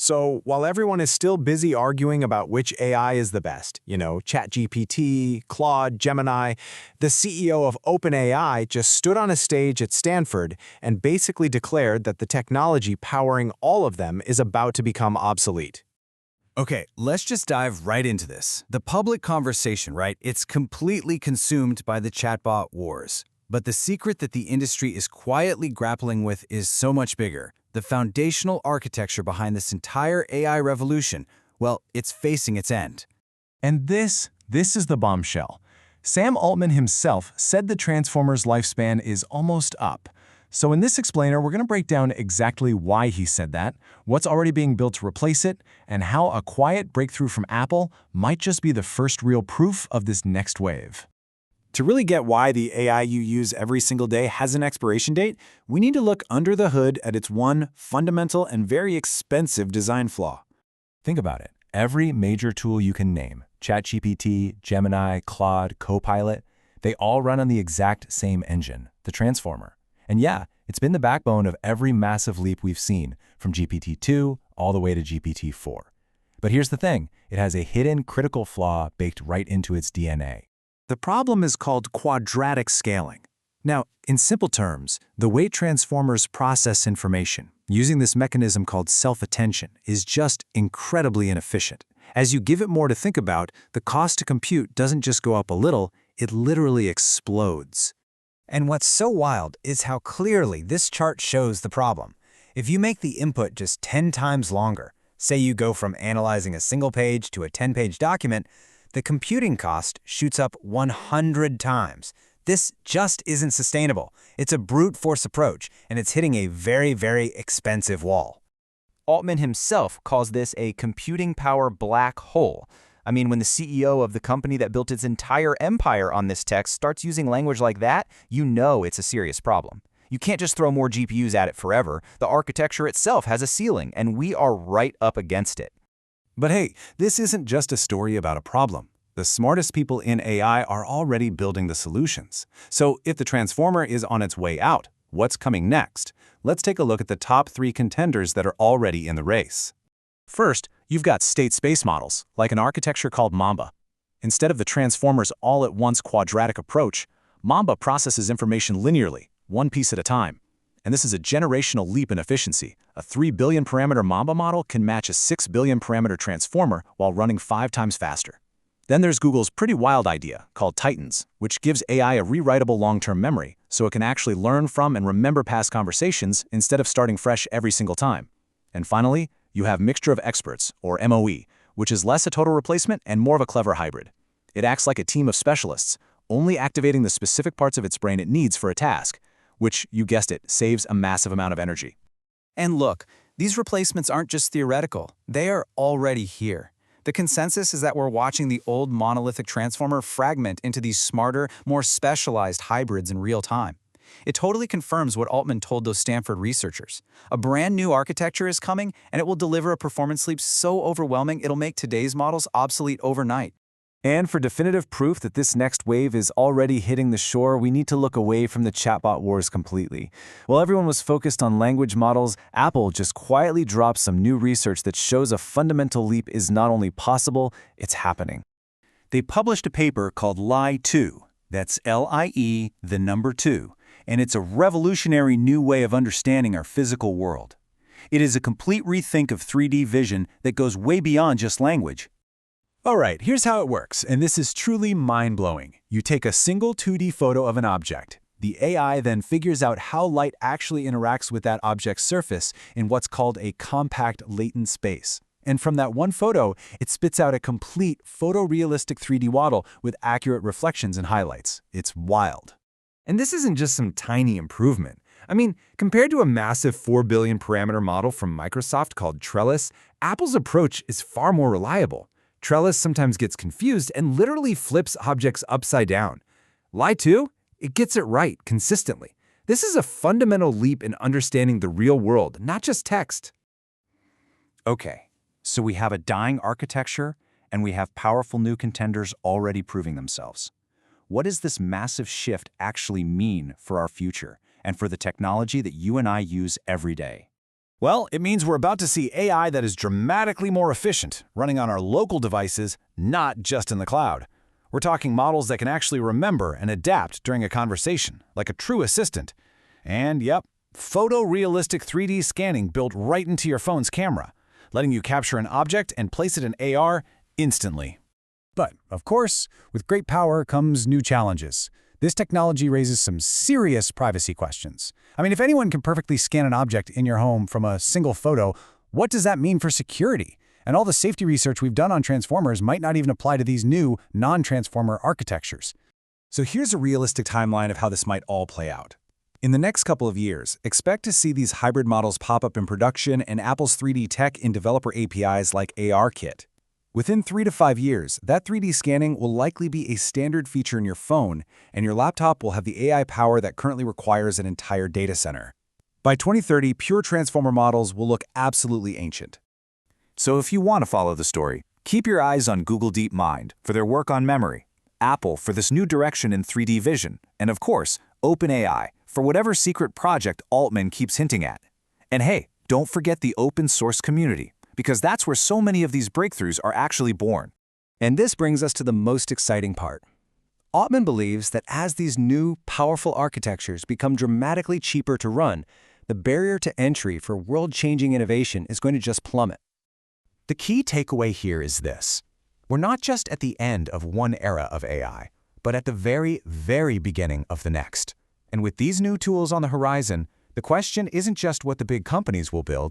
So while everyone is still busy arguing about which AI is the best, ChatGPT, Claude, Gemini, the CEO of OpenAI just stood on a stage at Stanford and basically declared that the technology powering all of them is about to become obsolete. Okay, let's just dive right into this. The public conversation, right? It's completely consumed by the chatbot wars. But the secret that the industry is quietly grappling with is so much bigger. The foundational architecture behind this entire AI revolution, well, it's facing its end. And this is the bombshell. Sam Altman himself said the Transformers' lifespan is almost up. So in this explainer, we're going to break down exactly why he said that, what's already being built to replace it, and how a quiet breakthrough from Apple might just be the first real proof of this next wave. To really get why the AI you use every single day has an expiration date, we need to look under the hood at its one fundamental and very expensive design flaw. Think about it. Every major tool you can name, ChatGPT, Gemini, Claude, Copilot, they all run on the exact same engine, the Transformer. And yeah, it's been the backbone of every massive leap we've seen, from GPT-2 all the way to GPT-4. But here's the thing, it has a hidden critical flaw baked right into its DNA. The problem is called quadratic scaling. Now, in simple terms, the way transformers process information, using this mechanism called self-attention, is just incredibly inefficient. As you give it more to think about, the cost to compute doesn't just go up a little, it literally explodes. And what's so wild is how clearly this chart shows the problem. If you make the input just 10 times longer, say you go from analyzing a single page to a 10-page document, the computing cost shoots up 100 times. This just isn't sustainable. It's a brute force approach, and it's hitting a very, very expensive wall. Altman himself calls this a computing power black hole. I mean, when the CEO of the company that built its entire empire on this tech starts using language like that, you know it's a serious problem. You can't just throw more GPUs at it forever. The architecture itself has a ceiling, and we are right up against it. But hey, this isn't just a story about a problem. The smartest people in AI are already building the solutions. So if the Transformer is on its way out, what's coming next? Let's take a look at the top 3 contenders that are already in the race. First, you've got state space models, like an architecture called Mamba. Instead of the Transformer's all-at-once quadratic approach, Mamba processes information linearly, one piece at a time. And this is a generational leap in efficiency. A 3 billion parameter Mamba model can match a 6 billion parameter transformer while running 5 times faster. Then there's Google's pretty wild idea called Titans, which gives AI a rewritable long-term memory so it can actually learn from and remember past conversations instead of starting fresh every single time. And finally, you have Mixture of Experts, or MOE, which is less a total replacement and more of a clever hybrid. It acts like a team of specialists, only activating the specific parts of its brain it needs for a task, which, you guessed it, saves a massive amount of energy. And look, these replacements aren't just theoretical. They are already here. The consensus is that we're watching the old monolithic transformer fragment into these smarter, more specialized hybrids in real time. It totally confirms what Altman told those Stanford researchers. A brand new architecture is coming, and it will deliver a performance leap so overwhelming it'll make today's models obsolete overnight. And for definitive proof that this next wave is already hitting the shore, we need to look away from the chatbot wars completely. While everyone was focused on language models, Apple just quietly dropped some new research that shows a fundamental leap is not only possible, it's happening. They published a paper called Lie-2, that's L-I-E, the number 2, and it's a revolutionary new way of understanding our physical world. It is a complete rethink of 3D vision that goes way beyond just language. All right, here's how it works, and this is truly mind-blowing. You take a single 2D photo of an object. The AI then figures out how light actually interacts with that object's surface in what's called a compact latent space. And from that one photo, it spits out a complete photorealistic 3D model with accurate reflections and highlights. It's wild. And this isn't just some tiny improvement. I mean, compared to a massive 4 billion parameter model from Microsoft called Trellis, Apple's approach is far more reliable. Trellis sometimes gets confused and literally flips objects upside down. Lie-2? It gets it right consistently. This is a fundamental leap in understanding the real world, not just text. Okay, so we have a dying architecture, and we have powerful new contenders already proving themselves. What does this massive shift actually mean for our future and for the technology that you and I use every day? Well, it means we're about to see AI that is dramatically more efficient, running on our local devices, not just in the cloud. We're talking models that can actually remember and adapt during a conversation, like a true assistant. And yep, photorealistic 3D scanning built right into your phone's camera, letting you capture an object and place it in AR instantly. But, of course, with great power comes new challenges. This technology raises some serious privacy questions. I mean, if anyone can perfectly scan an object in your home from a single photo, what does that mean for security? And all the safety research we've done on transformers might not even apply to these new, non-transformer architectures. So here's a realistic timeline of how this might all play out. In the next couple of years, expect to see these hybrid models pop up in production and Apple's 3D tech in developer APIs like ARKit. Within 3 to 5 years, that 3D scanning will likely be a standard feature in your phone, and your laptop will have the AI power that currently requires an entire data center. By 2030, pure transformer models will look absolutely ancient. So if you want to follow the story, keep your eyes on Google DeepMind for their work on memory, Apple for this new direction in 3D vision, and of course, OpenAI for whatever secret project Altman keeps hinting at. And hey, don't forget the open source community, because that's where so many of these breakthroughs are actually born. And this brings us to the most exciting part. Altman believes that as these new, powerful architectures become dramatically cheaper to run, the barrier to entry for world-changing innovation is going to just plummet. The key takeaway here is this. We're not just at the end of one era of AI, but at the very, very beginning of the next. And with these new tools on the horizon, the question isn't just what the big companies will build,